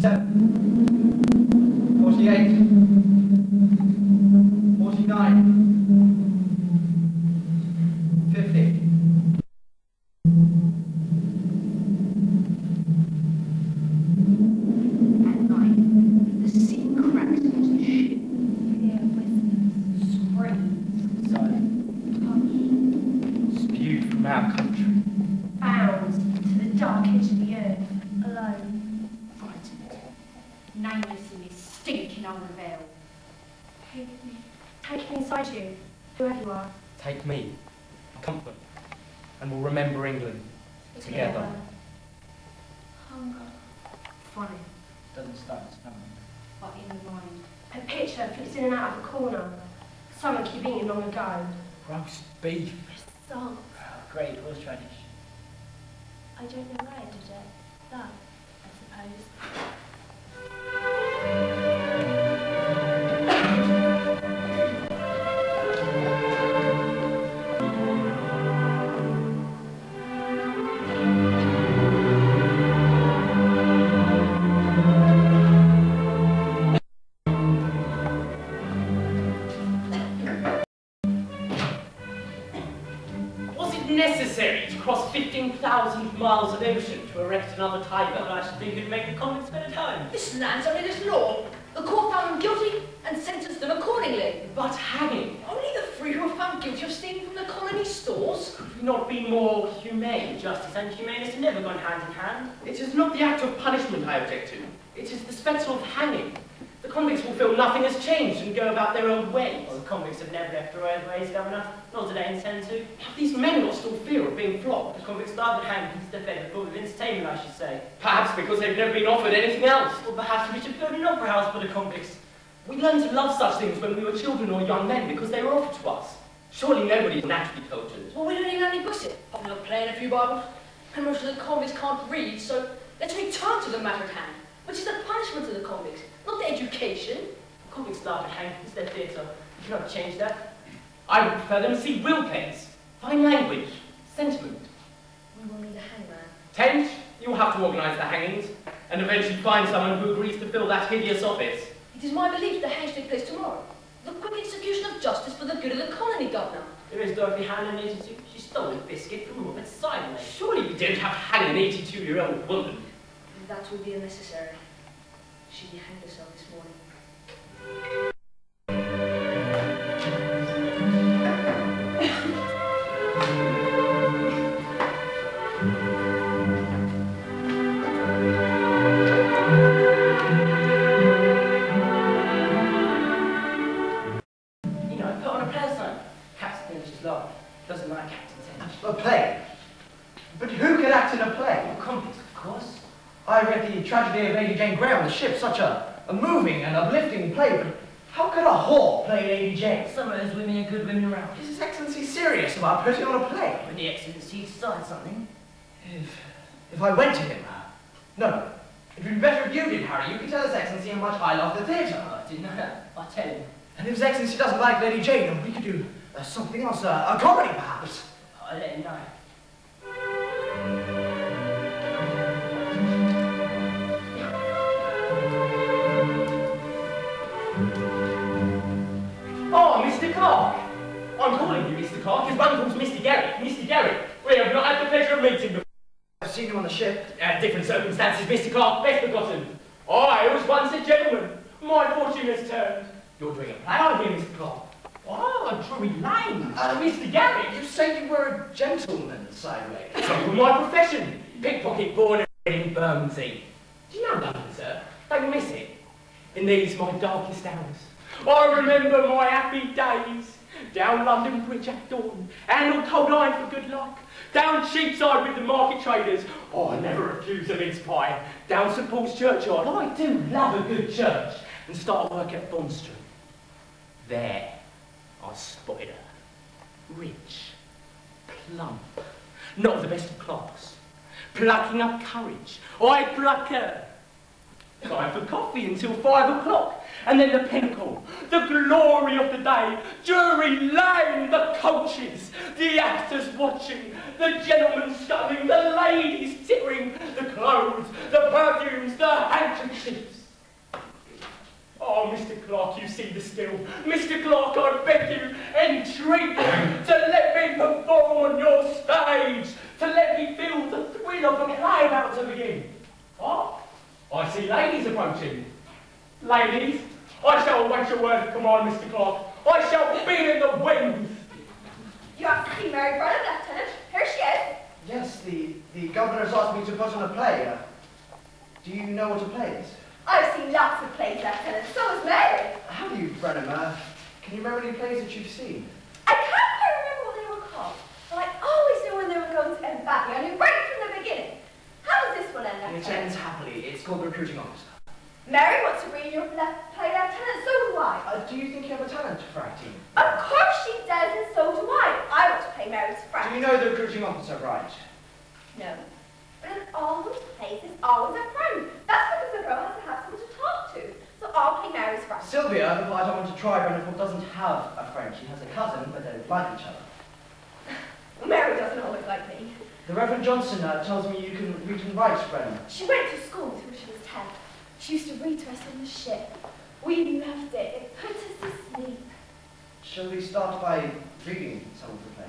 47, 48, 49, 50. At night, the sea cracks against the ship. Clear whispers. Screams. Silent. Touch. Spewed from our country. Bound to the dark edge of the earth. Alone. Frightened. Nameless in this stinking unrevealed. Take me. Take me inside you, whoever you are. Take me, comfort, and we'll remember England together. Hunger. Funny, Doesn't start its stomach. but in the mind. A picture flips in and out of a corner. Someone keep eating long ago. Roast beef. Salt. Great horse tradition. I don't know why I did it. Love, I suppose. Was it necessary to cross 15,000 miles of ocean to erect another Tiber? Well, I should think it'd make the convicts spend a time. This land's under this law. The court found them guilty and sentenced them accordingly. But hanging, Only the three who were found guilty of stealing from the colony stores. could we not be more humane? Justice and humaneness have never gone hand in hand. It is not the act of punishment I object to. It is the spectre of hanging. The convicts will feel nothing has changed and go about their own ways. Well, the convicts have never left their own ways, Governor. Nor do they intend to. Have these men lost all fear of being flogged? The convicts started hanging because they're fed full of entertainment, I should say. Perhaps because they've never been offered anything else. Or perhaps we should build an opera house for the convicts. We learned to love such things when we were children or young men because they were offered to us. Surely nobody is naturally cultured. Well, we don't even have any books yet. I'm not playing a few Bibles. And most of the convicts can't read, so let's return to the matter at hand, which is the punishment of the convicts, not the education. The convicts started hanging because they're theatre. You cannot change that. I would prefer them to see real plays, fine language, sentiment. We will need a hangman. Tench, you'll have to organise the hangings and eventually find someone who agrees to fill that hideous office. It is my belief the hangings take place tomorrow. The quick execution of justice for the good of the colony, Governor. There is Dorothy Hannon, agency. She stole a biscuit from Robert's sideways. Surely we don't have to hang an 82-year-old woman. That will be unnecessary. She hanged herself this morning. You know, put on a play sign. Captain just laughed. Doesn't like Captain Tench. A play? But who could act in a play? Well, convicts, of course. I read the tragedy of Lady Jane Grey on the ship, such a moving and uplifting play, but how could a whore play Lady Jane? Some of those women are good women around. Is His Excellency serious about putting on a play? When the Excellency decides something. If I went to him, no. It would be better if you did, Harry. You could tell His Excellency how much I love the theatre. Oh, I didn't know that. I'll tell him. And if His Excellency doesn't like Lady Jane, we could do something else, a comedy perhaps. I'll let him know. Oh, Mr. Clark! I'm calling you Mr. Clark. His one calls Mr. Garrick. Mr. Garrick, we have not had the pleasure of meeting before. I've seen him on the ship. Different circumstances, Mr. Clark, best forgotten. I was once a gentleman. My fortune has turned. You're doing a play out here, Mr. Clark. Oh, Drury Lane. Mr. Garrick. You say you were a gentleman, sideways. So for my profession. Pickpocket born and bred in Bermondsey. Do you know London, sir? Don't miss it. In these, my darkest hours. I remember my happy days. Down London Bridge at dawn. Handled cold iron for good luck. Down Cheapside with the market traders. I never refuse a mince pie. Down St Paul's Churchyard. I do love a good church. And start work at Bond Street. There, I spotted her. Rich. Plump. Not of the best of class. Plucking up courage. I pluck her. Time for coffee until 5 o'clock. And then the pinnacle, the glory of the day, Drury Lane, the coaches, the actors watching, the gentlemen sculling, the ladies tittering, the clothes, the perfumes, the handkerchiefs. signal for play about to begin. What? I see ladies approaching. Ladies, I shall await your word of command, Mr. Clark. I shall be in the wings. You have to see Mary Brennan, Lieutenant. Here she is. Yes, the governor's asked me to put on a play. Do you know what a play is? I've seen lots of plays, Lieutenant. So has Mary. Have you, Brennan? Can you remember any plays that you've seen? I can't quite remember what they were called, but I always knew when they were going to end badly. I knew right from the beginning. How does this one end, It Lieutenant? ends happily. It's called The Recruiting Officer. Mary wants to read your play, Lieutenant. So do I. Do you think you have a talent for acting? Of course she does, and so do I. I want to play Mary's friend. Do you know The Recruiting Officer, right? No. But in all those plays, there's always a friend. That's because the girl has to have someone to talk to. So I'll play Mary's friend. Sylvia, who I don't want to try, Brennan, doesn't have a friend. She has a cousin, but they don't like each other. Mary doesn't always like me. The Reverend Johnson tells me you can read and write, Brennan. She went to school with her when she was 10. She used to read to us on the ship. We loved it. It put us to sleep. Shall we start by reading some of the play?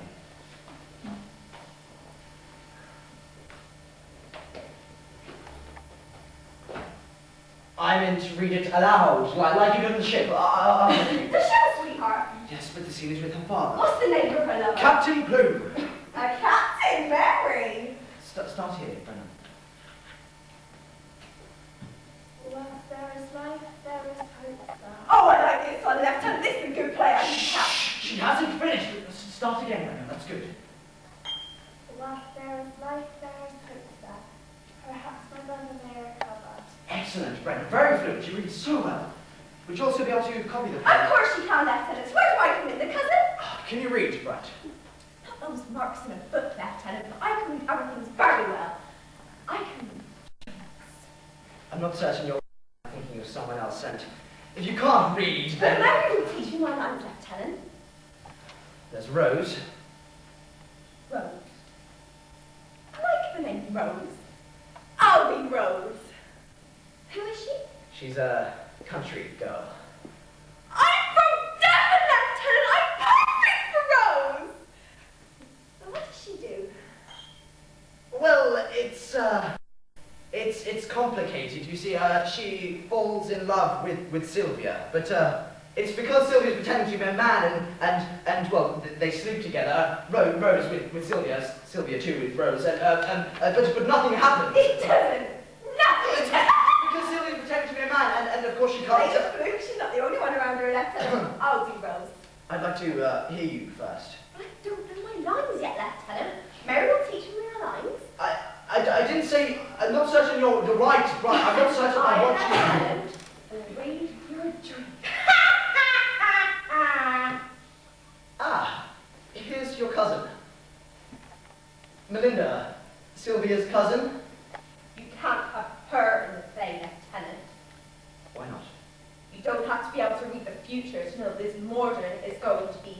I meant to read it aloud, like you did on the ship. I'll read The it. show, sweetheart. Yes, but the scene is with her father. What's the name of her lover? Captain Plume. A Captain Mary. Start here, Brennan. Well, there is life, there is hope there. Oh, I like this one, Lieutenant. This is a good play. I can tell. She hasn't finished. Start again, Brennan. That's good. Whilst there is life, there is hope there. Perhaps my brother may recover. Excellent, Brennan. Very fluent. You read so well. Would you also be able to copy the Of play? course she can, Lieutenant. Where do I come in? The cousin? Can you read, Brett? Not those marks in a book, Lieutenant, but I can read everything very well. I can read. I'm not certain you're thinking of someone else, and if you can't read, then... Mary will teach me my lines, Lieutenant. There's Rose. Rose. I like the name Rose. I'll be Rose. Who is she? She's a country girl. I'm from Devon, Lieutenant. I'm perfect for Rose. But what does she do? Well, it's complicated. You see, she falls in love with Sylvia, but it's because Sylvia's pretending to be a man, and well, they sleep together. Rose with Sylvia, Sylvia too with Rose, but nothing happens. It doesn't. Nothing. Because Sylvia's pretending to be a man, and of course she can't. Like a fluke. She's not the only one around her, Lieutenant. I'll do Rose. I'd like to hear you first. But I don't know my lines yet, Lieutenant. Mary will teach me my lines. I didn't say. I'm not certain you're the right. I'm not certain I want you. Lieutenant, read your drink. Ah, here's your cousin. Melinda, Sylvia's cousin. You can't have her in the play, Lieutenant. Why not? You don't have to be able to read the future to know this Mordred is going to be